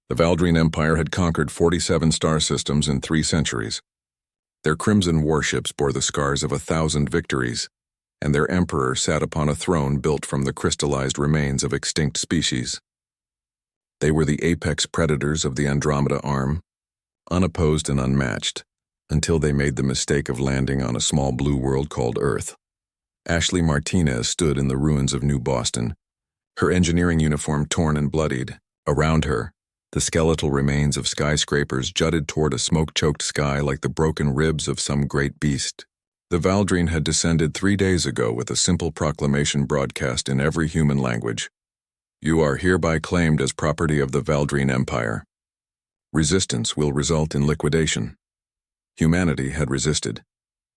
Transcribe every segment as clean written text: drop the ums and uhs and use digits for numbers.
The Valdrine Empire had conquered 47 star systems in 3 centuries. Their crimson warships bore the scars of 1,000 victories, and their emperor sat upon a throne built from the crystallized remains of extinct species. They were the apex predators of the Andromeda Arm, unopposed and unmatched, until they made the mistake of landing on a small blue world called Earth. Ashley Martinez stood in the ruins of New Boston, her engineering uniform torn and bloodied. Around her, the skeletal remains of skyscrapers jutted toward a smoke-choked sky like the broken ribs of some great beast. The Valdrine had descended 3 days ago with a simple proclamation broadcast in every human language. You are hereby claimed as property of the Valdrine Empire. Resistance will result in liquidation. Humanity had resisted.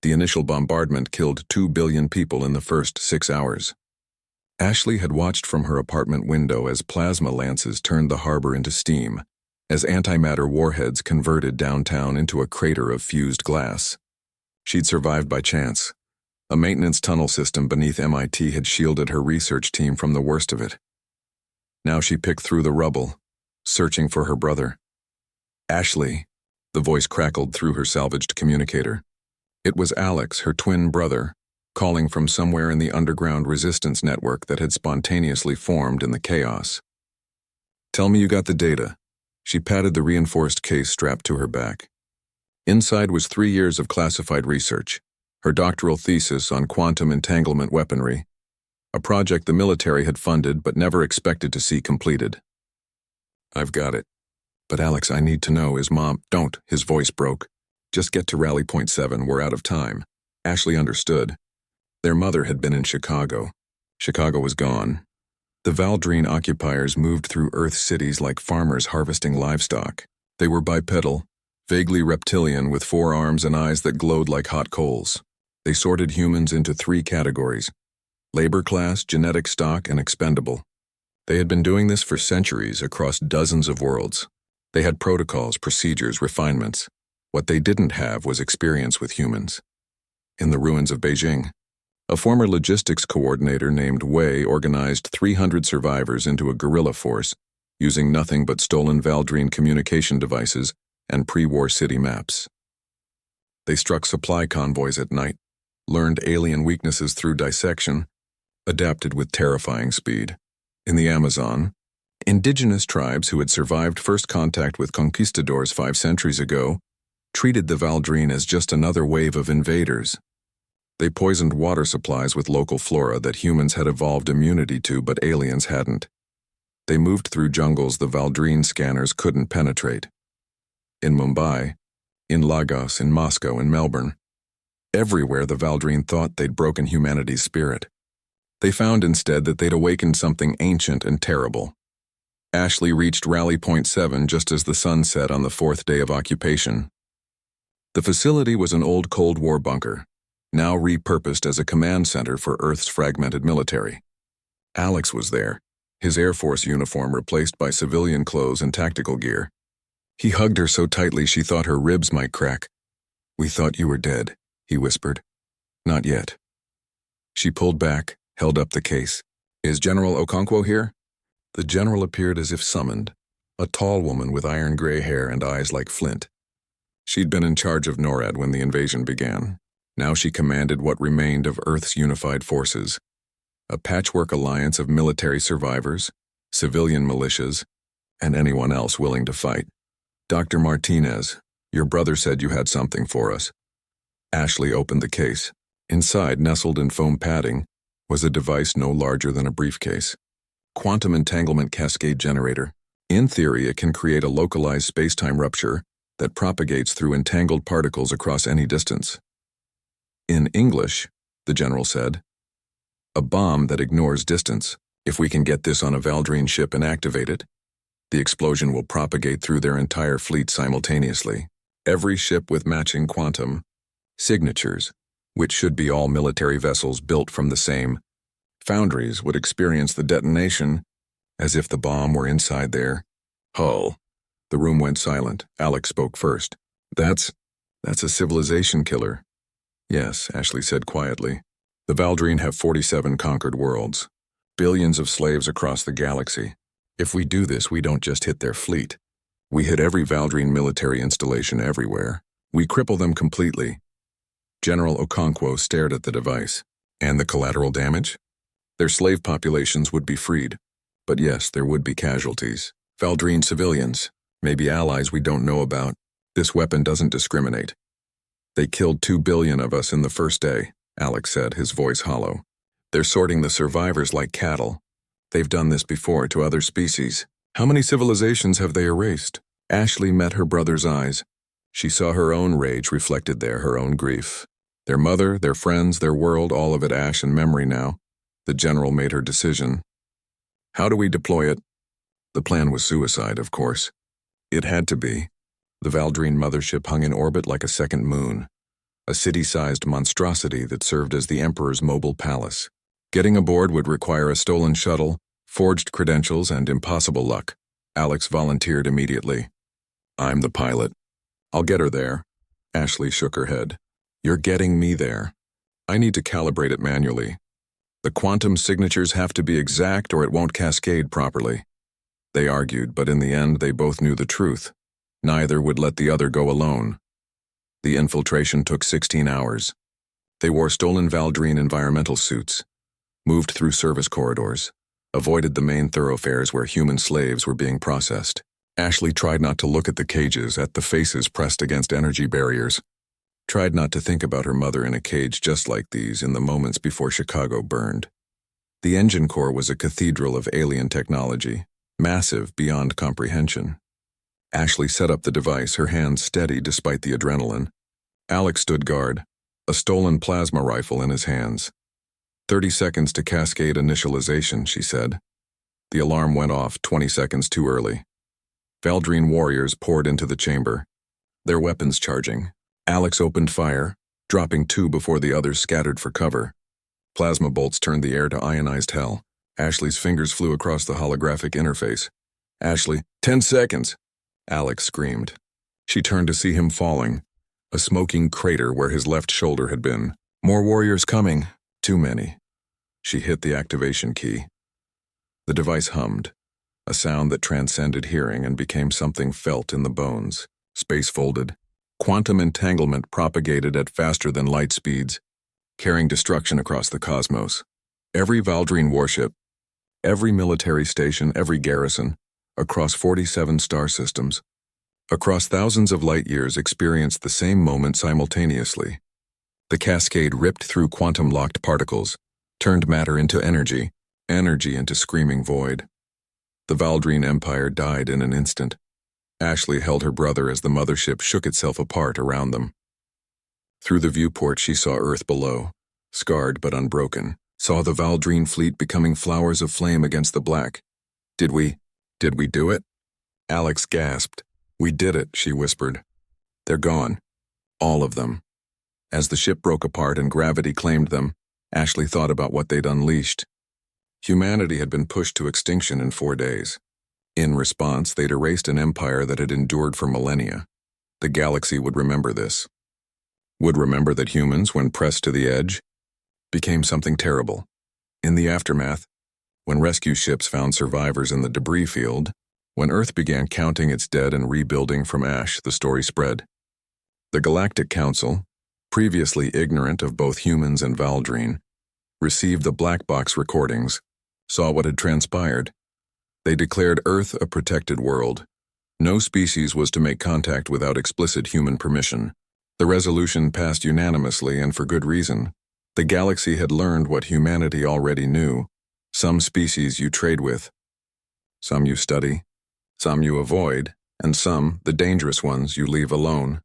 The initial bombardment killed 2 billion people in the first 6 hours. Ashley had watched from her apartment window as plasma lances turned the harbor into steam, as antimatter warheads converted downtown into a crater of fused glass. She'd survived by chance. A maintenance tunnel system beneath MIT had shielded her research team from the worst of it. Now she picked through the rubble, searching for her brother. Ashley, the voice crackled through her salvaged communicator. It was Alex, her twin brother, calling from somewhere in the underground resistance network that had spontaneously formed in the chaos. Tell me you got the data. She patted the reinforced case strapped to her back. Inside was 3 years of classified research, her doctoral thesis on quantum entanglement weaponry, a project the military had funded but never expected to see completed. I've got it. But Alex, I need to know, is Mom— Don't, his voice broke. Just get to Rally Point 7, we're out of time. Ashley understood. Their mother had been in Chicago. Chicago was gone. The Valdrine occupiers moved through Earth cities like farmers harvesting livestock. They were bipedal, vaguely reptilian with 4 arms and eyes that glowed like hot coals. They sorted humans into 3 categories: labor class, genetic stock, and expendable. They had been doing this for centuries across dozens of worlds. They had protocols, procedures, refinements. What they didn't have was experience with humans. In the ruins of Beijing, a former logistics coordinator named Wei organized 300 survivors into a guerrilla force, using nothing but stolen Valdrine communication devices and pre-war city maps. They struck supply convoys at night, learned alien weaknesses through dissection, adapted with terrifying speed. In the Amazon, indigenous tribes who had survived first contact with conquistadors 5 centuries ago treated the Valdrine as just another wave of invaders. They poisoned water supplies with local flora that humans had evolved immunity to but aliens hadn't. They moved through jungles the Valdrine scanners couldn't penetrate. In Mumbai, in Lagos, in Moscow, in Melbourne, everywhere the Valdrine thought they'd broken humanity's spirit. They found instead that they'd awakened something ancient and terrible. Ashley reached Rally Point 7 just as the sun set on the 4th day of occupation. The facility was an old Cold War bunker, now repurposed as a command center for Earth's fragmented military. Alex was there, his Air Force uniform replaced by civilian clothes and tactical gear. He hugged her so tightly she thought her ribs might crack. "We thought you were dead," he whispered. "Not yet." She pulled back, held up the case. "Is General Okonkwo here?" The general appeared as if summoned, a tall woman with iron gray hair and eyes like flint. She'd been in charge of NORAD when the invasion began. Now she commanded what remained of Earth's unified forces, a patchwork alliance of military survivors, civilian militias, and anyone else willing to fight. "Dr. Martinez, your brother said you had something for us." Ashley opened the case. Inside, nestled in foam padding, was a device no larger than a briefcase. Quantum entanglement cascade generator. In theory, it can create a localized space-time rupture that propagates through entangled particles across any distance. In English, the general said, a bomb that ignores distance. If we can get this on a Valdrine ship and activate it, the explosion will propagate through their entire fleet simultaneously. Every ship with matching quantum signatures, which should be all military vessels built from the same foundries, would experience the detonation as if the bomb were inside their hull. The room went silent. Alex spoke first. That's a civilization killer." "Yes," Ashley said quietly. "The Valdrine have 47 conquered worlds, billions of slaves across the galaxy. If we do this, we don't just hit their fleet. We hit every Valdrine military installation everywhere. We cripple them completely. General Okonkwo stared at the device. And the collateral damage? Their slave populations would be freed. But yes, there would be casualties. Valdrine civilians, maybe allies we don't know about. This weapon doesn't discriminate. They killed 2 billion of us in the first day, Alex said, his voice hollow. They're sorting the survivors like cattle. They've done this before to other species. How many civilizations have they erased? Ashley met her brother's eyes. She saw her own rage reflected there, her own grief. Their mother, their friends, their world, all of it ash and memory now. The general made her decision. How do we deploy it? The plan was suicide, of course. It had to be. The Valdrine mothership hung in orbit like a second moon, a city-sized monstrosity that served as the Emperor's mobile palace. Getting aboard would require a stolen shuttle, forged credentials, and impossible luck. Alex volunteered immediately. I'm the pilot. I'll get her there. Ashley shook her head. You're getting me there. I need to calibrate it manually. The quantum signatures have to be exact or it won't cascade properly. They argued, but in the end they both knew the truth. Neither would let the other go alone. The infiltration took 16 hours. They wore stolen Valdrine environmental suits, moved through service corridors, avoided the main thoroughfares where human slaves were being processed. Ashley tried not to look at the cages, at the faces pressed against energy barriers. Tried not to think about her mother in a cage just like these in the moments before Chicago burned. The engine core was a cathedral of alien technology, massive beyond comprehension. Ashley set up the device, her hands steady despite the adrenaline. Alex stood guard, a stolen plasma rifle in his hands. 30 seconds to cascade initialization, she said. The alarm went off 20 seconds too early. Valdrine warriors poured into the chamber, their weapons charging. Alex opened fire, dropping 2 before the others scattered for cover. Plasma bolts turned the air to ionized hell. Ashley's fingers flew across the holographic interface. Ashley, 10 seconds! Alex screamed. She turned to see him falling, a smoking crater where his left shoulder had been. More warriors coming. Too many. She hit the activation key. The device hummed, a sound that transcended hearing and became something felt in the bones. Space folded. Quantum entanglement propagated at faster than light speeds, carrying destruction across the cosmos. Every Valdrine warship, every military station, every garrison, across 47 star systems, across thousands of light years experienced the same moment simultaneously. The cascade ripped through quantum-locked particles, turned matter into energy, energy into screaming void. The Valdrine Empire died in an instant. Ashley held her brother as the mothership shook itself apart around them. Through the viewport she saw Earth below, scarred but unbroken, saw the Valdrine fleet becoming flowers of flame against the black. Did we do it? Alex gasped. We did it, she whispered. They're gone. All of them. As the ship broke apart and gravity claimed them, Ashley thought about what they'd unleashed. Humanity had been pushed to extinction in 4 days. In response, they'd erased an empire that had endured for millennia. The galaxy would remember this. Would remember that humans, when pressed to the edge, became something terrible. In the aftermath, when rescue ships found survivors in the debris field, when Earth began counting its dead and rebuilding from ash, the story spread. The Galactic Council, previously ignorant of both humans and Valdrine, received the black box recordings, saw what had transpired. They declared Earth a protected world. No species was to make contact without explicit human permission. The resolution passed unanimously and for good reason. The galaxy had learned what humanity already knew. Some species you trade with. Some you study. Some you avoid. And some, the dangerous ones, you leave alone.